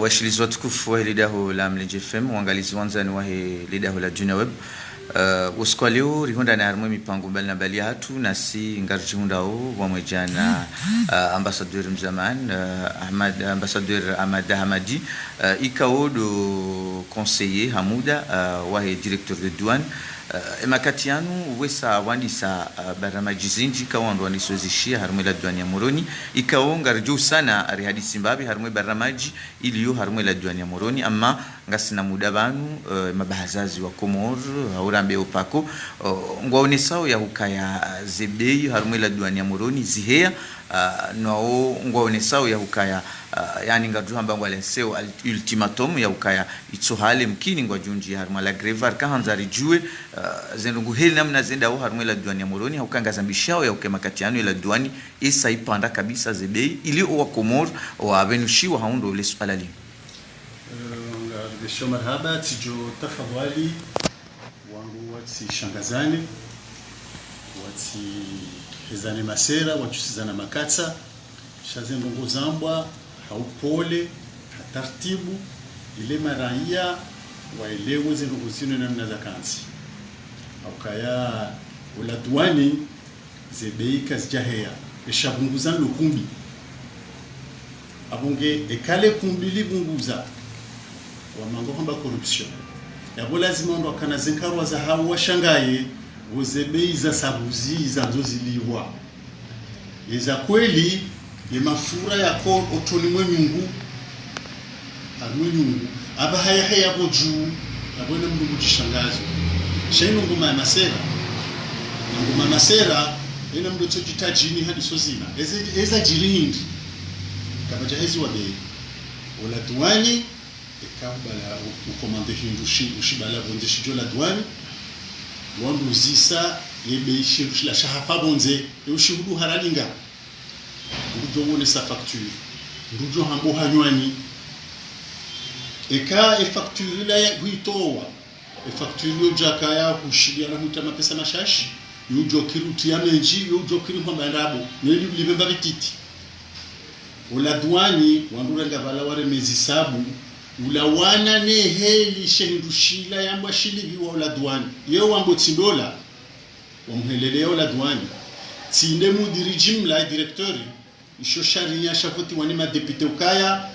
washilizi watukufu wa lidaho la Mlenje FM uangalizi wanzani wa lidaho la Junior Web usiku leo rihonda na harmwe mipango mbali na bali hatu nasi ngarji hundao wamejana ambassadeur mzaman ambassadeur Ahmad Hamadi ikao do conseiller Hamuda wa directeur de douane makatianu wesa wandisa baramaji zinji kawandu wanisozishia harumwe la douane ya Moroni ikao ngarju sana ari hadisi mbabi harumwe baramaji iliyo harumwe la douane ya Moroni ama ngasina muda banu mabahazazi wa Komor haurambe opako ngwaonesao ya hukaya zebei harumwe la douane ya Moroni zihea no ngwaonesao ya hukaya yani ngarju hamba ngwalenseo ultimatum ya hukaya itsohale mkini ngwajunji harumwe la grevar kahanzari jue zenungu heli namna zenda au harumwe la douane ya Moroni haukanga zambishao ya ukema katiano ya douane isa ipanda kabisa zebei ili wa Komor wa benushiwa haundo le swalali Besho marhaba tijo tafadhali wangu wati shangazani wati hezane masera wachusizana makatsa shazendongo zambwa haupole hatartibu ile maraia waelewe zendongo zino namna za kanzi aukaya uladuani zebeika zijahea eshabunguzan lukumbi abunge ekale kumbili bunguza wamango hamba corruption yabo lazima ndo kana zinkarwa za hawa shangaye wozebei za sabuzi za nzoziliwa yeza kweli ye mafura yako otoni mwenyungu arwenyungu aba haya boju abona mndu chishangazo shaino ngoma masera ngoma masera ina mndu tsojitajini hadi sozina eza jirindi kabaja hezi wabe wala tuwani ekabala ukomande hindushi ushibala bonze jola douane wandu zisa yebeishi la shahafa bonze ushihudu haralinga ndujo wone sa facture ndujo hambo hanywani eka facture la huitowa facture yo jakaya kushidia na mutama pesa mashashi yujo kiruti ya menji yujo kiri kwamba ndabo neli libemba bititi ola douane wandu renga bala ware mezisabu ulawana ne heli shehindushila yamba shiligi wa la douane yo wambo tindola wamhelele yo la douane tinde mudiri jimla directeur isho sharia shafoti wani ma député ukaya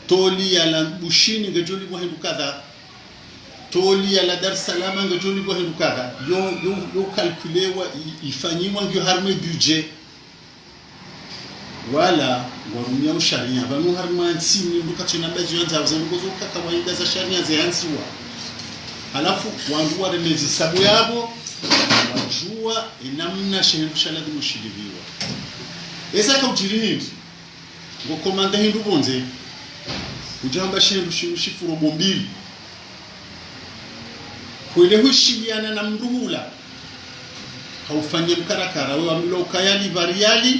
toli ya la bushini ngajoli kwa hindukadha toli ya la Dar es Salaam ngajoli kwa hindukadha yo kalkulewa ifanyiwa ngyo harme budget wala warumia usharia banu harma nsini nduka tena bazi yanza zangozo kawaida za sharia zianziwa halafu wandu wale mezi sabu yabo wajua inamna shehendusha lazima ushiliviwa esa ka ujirindi ngo komanda hindu bonze ujamba shehendushifuro bombili kwele hushiliana na mruhula haufanye mkarakara wewe amlo ukayali variali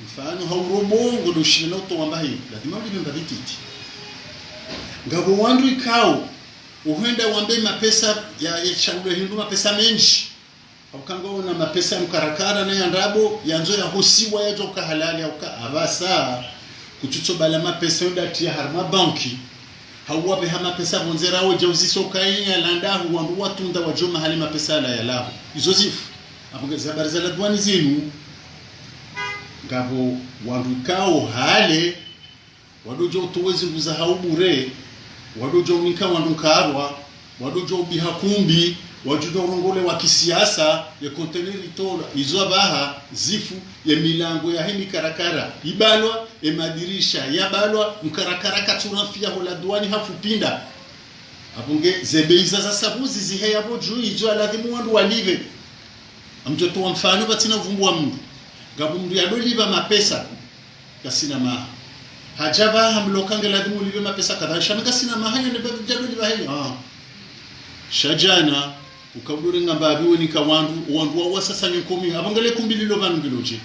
mfano haurobongo doshina to wambaye lazima ulimba vititi ngabo wandu ikao uhenda wambe mapesa ya shauri hindu mapesa menji ukangao na mapesa mkarakara na yandabo yanzo ya hosiwa yajo ka halali au ka abasa kututo bala mapesa yodatia harma banki hawabe hama pesa bonzera au jauziso kainya landahu wandu watunda wajoma hali mapesa la yalahu izo zifu abongeza habari za douane zinu ngabo wandukao hale wadojo utuwezi nguza haubure wadojo unika wandukarwa wadojo ubihakumbi wajudo rongole wa kisiasa ya konteneri tola izo baha zifu ya milango ya hemi karakara ibalwa emadirisha ya balwa mkarakara katurafia hola douane hafupinda abunge zebeiza za sabuzi ziheya boju izo lazima wandu walive amjoto wa mfano batina vumbwa mndu ngabu mndu yadoliba mapesa kasina maha hajaba hamlokange lazima ulibe mapesa kadha shamika sina maha ne jadoliba hili shajana ukabure ngambabi woni ka wandu wa sasa nkomi abangale kumbi lilo bangiloje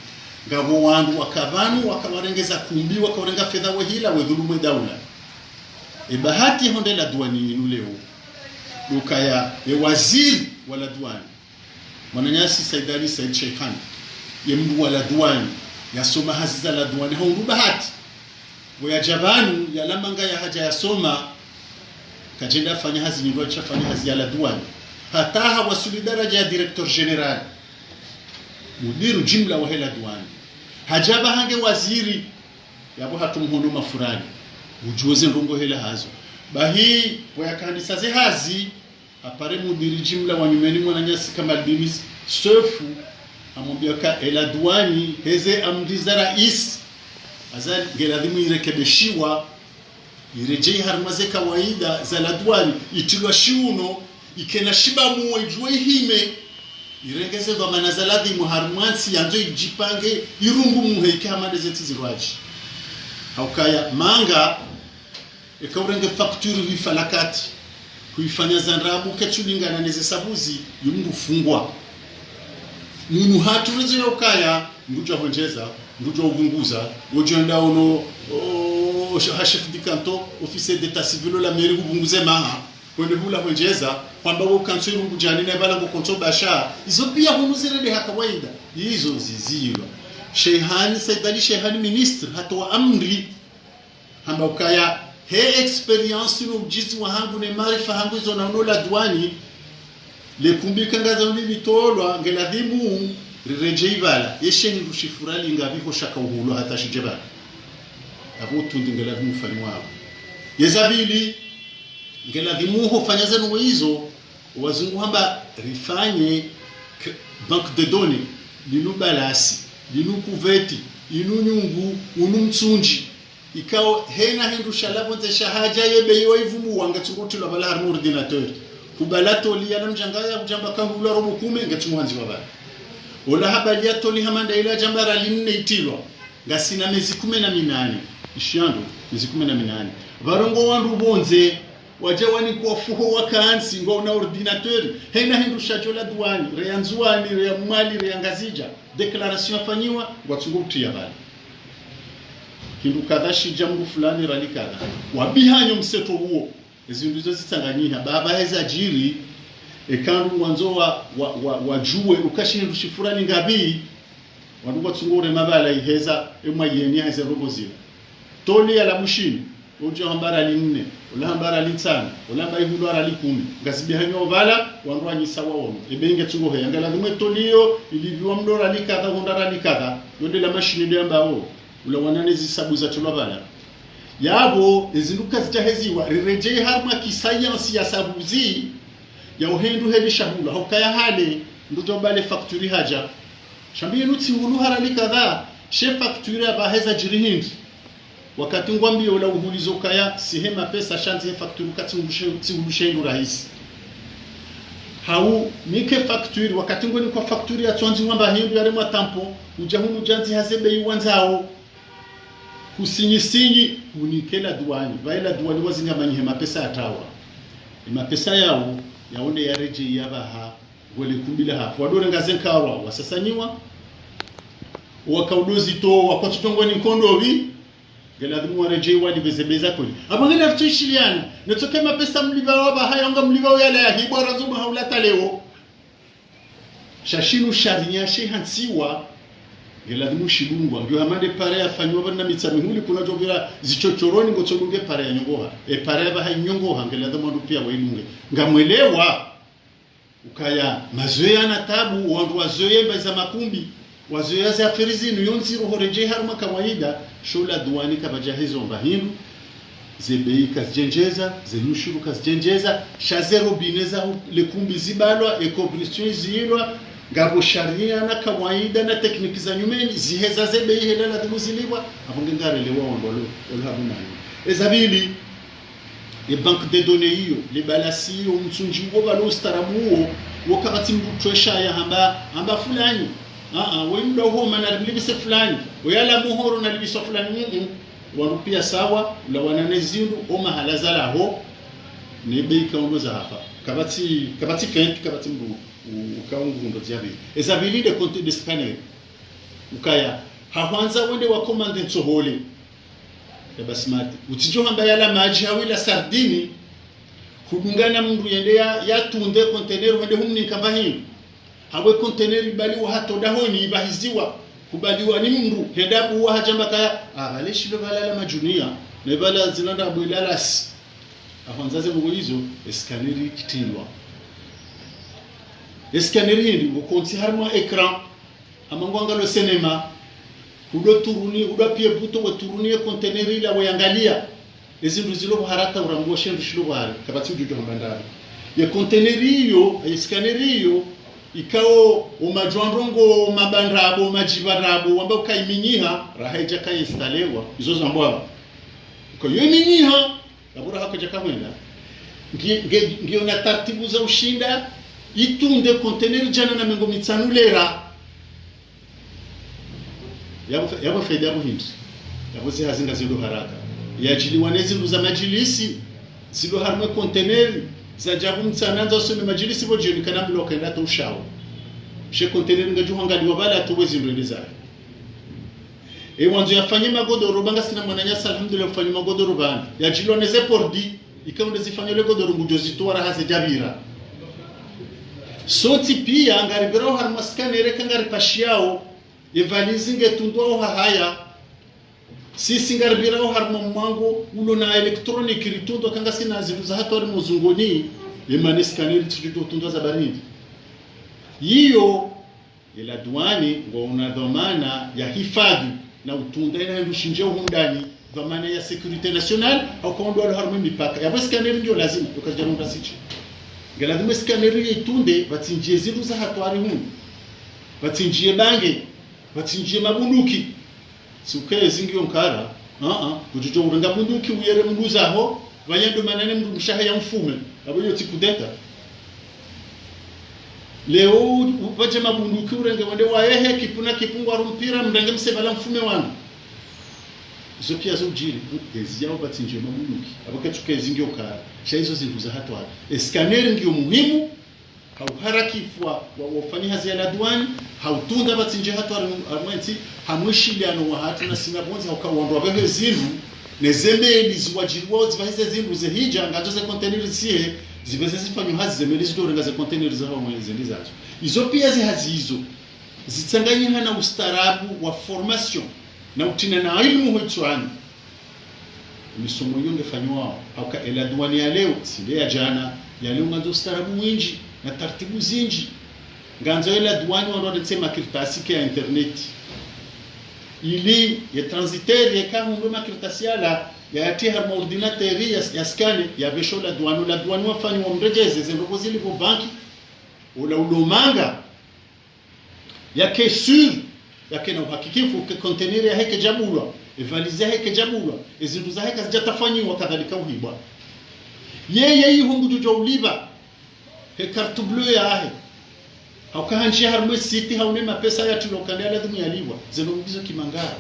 ngabo wandu wakabanu wakawarengeza kumbi wakawarenga fedha wahila wedhulumu daula bahati honde la douane leo dukaya waziri wala douane mwananyasi Saidali Said Sheikhan yembu wala douane yasoma haziza la douane haundu bahati Boya jabanu ya lamanga ya haja ya soma kajenda fanya hazi nyingo chafanya hazi ya la duani hataha wasuli daraja ya director general mudiru jimla wa hela duani hajaba hange waziri yabo hatumhono mafurani ujuze ndongo hela hazo bahi boya kanisa ze hazi apare mudiri jimla wa nyumeni mwana nyasi kama dimis sefu amwambia ka hela duani heze amdiza rais azali geladhimu irekebeshiwa irejei harmaze kawaida za ladwani itilwa shiuno ikena shiba muwe juwe hime irengeze kwa manazaladi muharmansi yanzo ijipange irungu muheike hamade zeti zirwaji haukaya manga ikaurenge fakturu hifalakati kuifanya zanrabu ketulingana neze sabuzi yumungu fungwa munu hatu rezo ya ukaya nguja honjeza nguja uvunguza ujenda ono chef du canton officier d'état civil la mairie uvunguze maha kwende hula honjeza kwamba wo kanso ngujani na bala ngo konto basha izo pia hunuzire de kawaida hizo ziziro Shehani Saidali Shehani ministre hatoa amri hamba ukaya he experience no ujizi wa hangu ne maarifa hangu hizo na la duani le kumbika ngaza unini tolwa ngeladhimu rirejei bala yesheni rushifurali ngabiho shaka uhulo hata shijeba abo tundi ngeladhimu fani wao yezabili ngeladhimu ho fanyaza no hizo wazungu hamba rifanye banque de données linu balasi linu kuveti inu nyungu unu mtsunji ikao hena hindu shalabonze shahaja yebe yoivumu wanga tsunguti la bala harmu ordinateur kubalato liya namjangaya kujamba kahula robo kume ngatumwanzi wabala ola habali atoli hamanda ila jambara linne itilwa ngasina mezi 18 ishando mezi 18 barongo wandu bonze wajawani kwa fuho wakansi ngo na ordinateur hena hindu shajola duani reanzuani rea mali reangazija declaration afanywa watsunguti ya bala hindu kadashi jambo fulani ralikada wabihanyo mseto huo ezinduzo zitanganyiha baba heza jiri ekandu mwanzo wa juwe ukashindu shifurani ngabi wanduwa tsungore mabala iheza emayeni heza robo zile toli ya la mushini ujo hambara linne ula hambara litsana ula mbayihulo ara likumi ngasibihanyo vala wanduwa nyisawa ono ebenge tsungohe yangala dumwe toliyo ilivyo mdora likada hondara likada yonde la mashini de ambao ula wananezi sabu za tulabala yabo ezinduka zitaheziwa rirejei harma kisayansi ya sabuzi ya uhendu heli shahula hokaya hale ndujo bale fakturi haja shambiye nutsi hulu harali kadha she fakturi abaheza jirihindi wakati ngwambie ula uhulizo kaya sihema pesa shanzi fakturi katsimbushe ndo rahisi hau mike fakturi wakati ngoni kwa fakturi ya tonzi ngwamba hindu yare matampo ujahunu janzi hazebe yuwanzao kusinyisinyi unikela duani vaila duani wazinga manyihe mapesa atawa mapesa yao yaone yareje yabaha wale kumbila hapo wadore ngazenkawa wasasanyiwa wakaudozi to wakotutongoni nkondovi geladhimu wareje wali bezebeza kuli abangela tushiliana netoke mapesa mliba waba hayanga mliba yale ya hibora zuma haulata leo shashinu sharinya shehansiwa geladhimu shilungwa ndio hamade pare afanywa bana mitsamihuli kuna jovira zichochoroni ngotsolunge pare ya nyongoha pare ba hanyongoha geladhimu ndo pia wailunge ngamwelewa ukaya mazoea na tabu wandu wazoea mbaza makumbi wazoea za ferizi nuyonzi rohoreje haruma kawaida shola duani kabajahizo mbahindu zebei kazjenjeza zenushuru kazjenjeza shazero bineza lekumbi zibalwa ekobristion zilwa ngabo sharia na kawaida na tekniki za nyumeni ziheza zebei hela na dimuziliwa abongengare lewa ondolo olhabuna ezabili banque de données hiyo libalasi umtsunji ngo balostarabuo wakati mtwesha ya hamba fulani wenda ho maana libise fulani oyala muhoro na libise fulani nyingi warupia sawa la wananezindu o mahala zalaho ne bei kaondoza hapa kabati fent kabati mbu ukaungu ndo ziabi ezabili de compte de scanner ukaya hawanza wende wa commande nsohole ya basmati utijo hamba yala maji hawila sardini kudungana mundu yende ya tunde container wende humni kabahin hawe container bali wa hato dahoni bahiziwa kubaliwa ni mndu henda buwa hajamba kaya vale shilo balala majunia ne bala zinanda bwilalasi ahonzaze mu hizo eskaneri kitilwa eskaneri ndi ukonsi harma ekran amangwanga lo cinema udo turuni udo pie buto we turuni container ila wayangalia ezindu zilo haraka urambo shendu shilo bari kabati ujujo mbandari ya container hiyo eskaneri hiyo ikao umajwanrongo mabandrabo majibarabo wamba ukaiminyiha rahaija kai instalewa izo zambwa kwa hiyo minyiha kabura hako jaka mwenda ngiyo na taratibu za ushinda itunde container jana na mengo mitsanulera yabo faida muhimu yabo zihazinga zindo haraka yajiliwa nezindu za majilisi zido harma container za jabu mtsananza usome majilisi bojeni kana bloka enda to ushawo she container ngajuhangaliwa bala to wezindu ndiza wanzo yafanye magodoro banga sina mwananyasa alhamdulillah ufanye magodoro bana yajiliwa neze pordi ikaunde zifanye le godoro ngujozi to wara hase jabira soti pia ngaribero harma scanner kangari pashiao evalizinge tundo haya sisi ngaribira harma mwango ulo na electronic ritundo kanga sina ziruza hatori muzungoni yemane scanner tudo tundo za baridi hiyo ila duani ngo una dhamana ya hifadhi na utunda ina ndushinje hundani dhamana ya security national au kondo harma mipaka ya scanner ndio lazima tukajarunda sichi galazima scanner itunde batsinjie ziruza hatori hu batsinjie bange batsinjie mabunduki suke zingio nkara kujujo urenga bunduki uyere mbuzaho bayendo manane mrushaha ya mfume abonyo tikudeta leo upaje mabunduki urenge wende waehe kipuna kipungwa rumpira mrenge msebala mfume wangu izo pia zo jiri eziyao batsinjie mabunduki aboke tuke zingio nkara shaizo zinduza hatwa scanner ngio muhimu hauharakifwa wafanya hazi ya ladwani hautunda batsinje hatu armwenzi hamwishiliano wa hatu na sinabonzi haukawondo wabehe zindu nezemeli ziwajiriwa zivahize zindu zehija ngazo ze container siye ziveze zifanyo hazi zemeli zidorenga ze container za hao mwenzendi zazo izo pia zihazi hizo zitsanganyika na ustarabu wa formation na utina na ilmu huitwani misomo yonge fanywa hauka eladwani ya leo sile ya jana ya leo ngazo ustarabu winji na taratibu zinji nganzo ila duani wanasema kirtasi ya internet ili ya transitaire ya kama ndo makirtasi ya yatia harma ordinateur ya scanner ya besho la duani wafanywa mrejeze zendo zili kwa banki ula ulomanga yake sur yake na uhakikifu ke container ya heke jabulwa evalize heke jabulwa ezindu za heke zijatafanywa kadhalika uhibwa yeye hungu jujo uliba he carte bleue yahe haukahanshi harmwe city haune mapesa ya tulokandea la dunia liwa zeno mbizo kimangara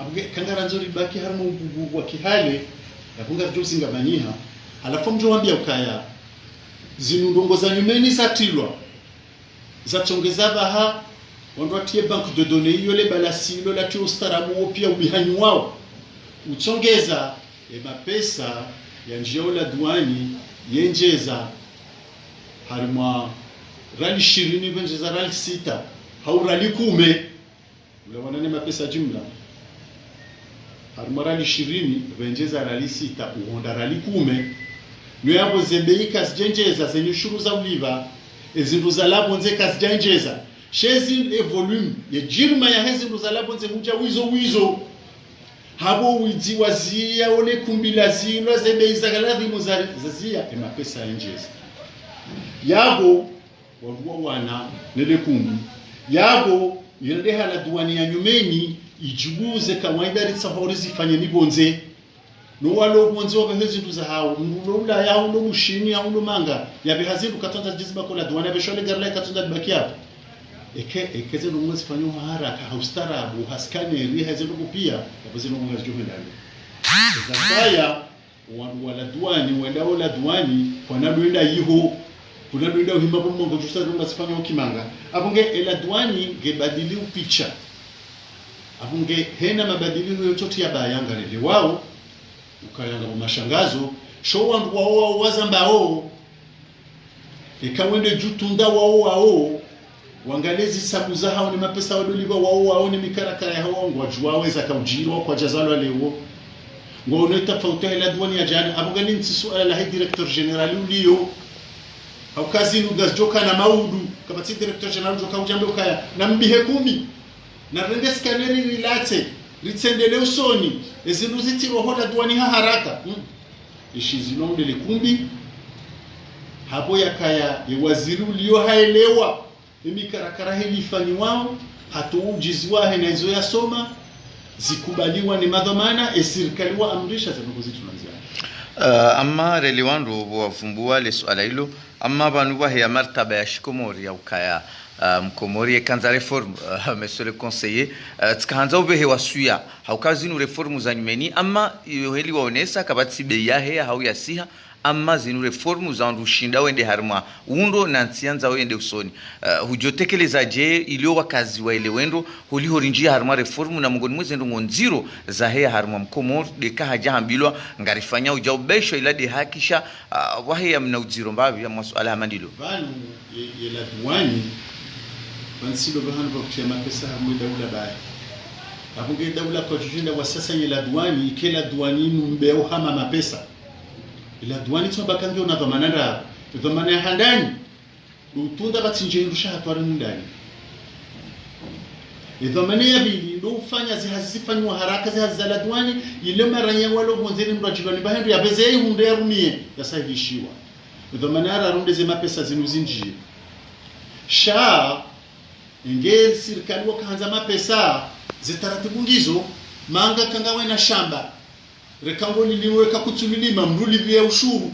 abuge kangara nzori baki harmwe ubugu wa kihale ya kunga josinga banyiha alafu mjo wambia ukaya zinu ndongo za nyumeni satilwa za chongeza baha wando atie banque de données iyo le balasilo la tio staramu pia ubihanyu wao uchongeza mapesa ya njio la duani yenjeza harima rali 20 benjeza rali 6 hau rali 10 ule wanane mapesa jumla harima rali 20 benjeza rali 6 uonda rali 10 nyo yabo zebeika zijenjeza zenye shuru za uliva ezindu za labo nze kazijenjeza shezi volume ye jirma ya hezi za labo nze huja wizo habo wizi wazia ole kumbila zilo zebeiza galadhi muzazia mapesa yenjeza yabo waruwa wana nele kumbi yabo yende hala duani ya nyumeni ijuguze kawaida ritsahori zifanye nibonze no walo bonze wabehezi tuza hao mrula yao no mushini yao no manga yabehazibu katonda jiziba kola duani abeshole garla katonda bakia ekeze no mwezi fanyo haraka haustarabu haskane ri hazedo kupia yabaze no mwezi juhendani zakaya wala duani wenda wala duani kwa nadoenda yiho kuna doenda uhima bomongo justa rumba sifanya ukimanga abunge ela duani gebadili upicha abunge hena mabadiliko yote ya bayanga rele wao ukayanga mashangazo show wandu wao wazambao ikawende jutunda wao wangalezi sabu za hao ni mapesa wadoliwa wao ni mikarakara hao ngwajua weza kaujiro kwa jazalo leo ngone tofauti ila dunia ya jana abugani nti suala la directeur general ulio au kazi nugajoka na maudu kama si directeur general joka ujambe ukaya na mbihe 10 na rende scanner rilate ritsendele usoni ezinuzi hoda duani haraka ishizilonde likumbi hapo yakaya ya waziri ulio haelewa imikarakara hili fanywa hatu ujizi wahe na hizo ya soma zikubaliwa ni madhamana esirikaliwa amrisha zanokuzi tunanzia amma relewandu wafumbua le swala hilo amma banu wa ya martaba ya shikomori ya ukaya mkomori kanza reform monsieur le conseiller tskaanza ubehe wasuya haukazi nu reformu za nyumeni amma heli waonesa kabati be yahe hau yasiha amma zinu reformu za ndushinda wende harma undo na ntsianza wende usoni hujotekeleza je ilio wakazi wa ile wendo huli horinjia harma reformu na mungoni mwezendo ngonziro za hea harma mkomor de kahaja hambilwa ngarifanya ujaubesho ila de hakisha wahe mna uziro mbavi ya masuala mandilo banu ila duwani bansilo bahanu bakutia mapesa harma daula baya abunge daula kwa jujinda wa sasa ila duwani ikela duwani mbeo hama mapesa ila duwani tsoba kange una dhamana dhamana ya handani utunda batsinje irusha hatwara ndani dhamana ya bili ndo ufanya zihazifanywa haraka zihazala duwani ile maranya walo bonzeni mrajibani bahendu ya bezei hunde ya rumie yasahishiwa dhamana ya runde zema pesa zinuzinjie sha inge serikali wakaanza mapesa zitaratibu ngizo manga kangawe na shamba rekango niliweka kutulilima mruli vya ushuru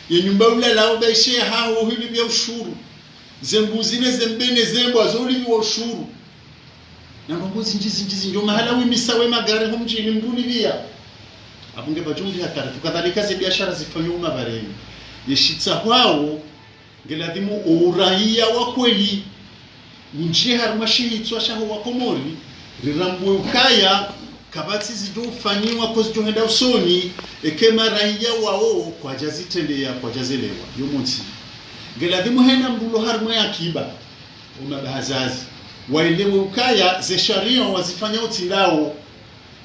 ya nyumba ulala ubaishe hao hili vya ushuru zembuzine zembene zembo azoli vya ushuru na ngozi njizi ndio mahala wimisawe magari humjini mruli vya abunge bajumbi hatari tukadhalika ze biashara zifanywe mabareni yeshitsa kwao ngeladhimu uraia wa kweli unjie harumashihitswa shaho wa komori rirambwe ukaya kabati zidofanyiwa kozitohenda usoni ekema raia wao kwa jazitelea kwa jazelewa yomunsi ngeladhimu hena mbulo harumwe akiba umabahazazi waelewe ukaya ze sharia wazifanya utilao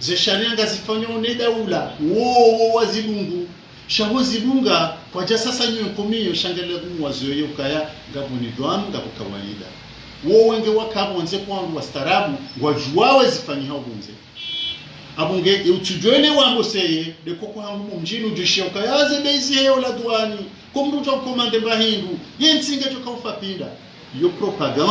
ze sharia ngazifanya unedaula wo wazibungu shaho zibunga kwa jasasa nyokomio shangele wazoyo ukaya ngabuni dwamu ngabu kawaida wo wenge wakabonze kwangu wastarabu ngwajuwawe zifanyiha ubunze abunge utujwele wango seye deko kwa hangu mjini ujishia ukayaze bezi heo la duani kumruja ukomande bahindu yensinge toka ufapinda yo propaganda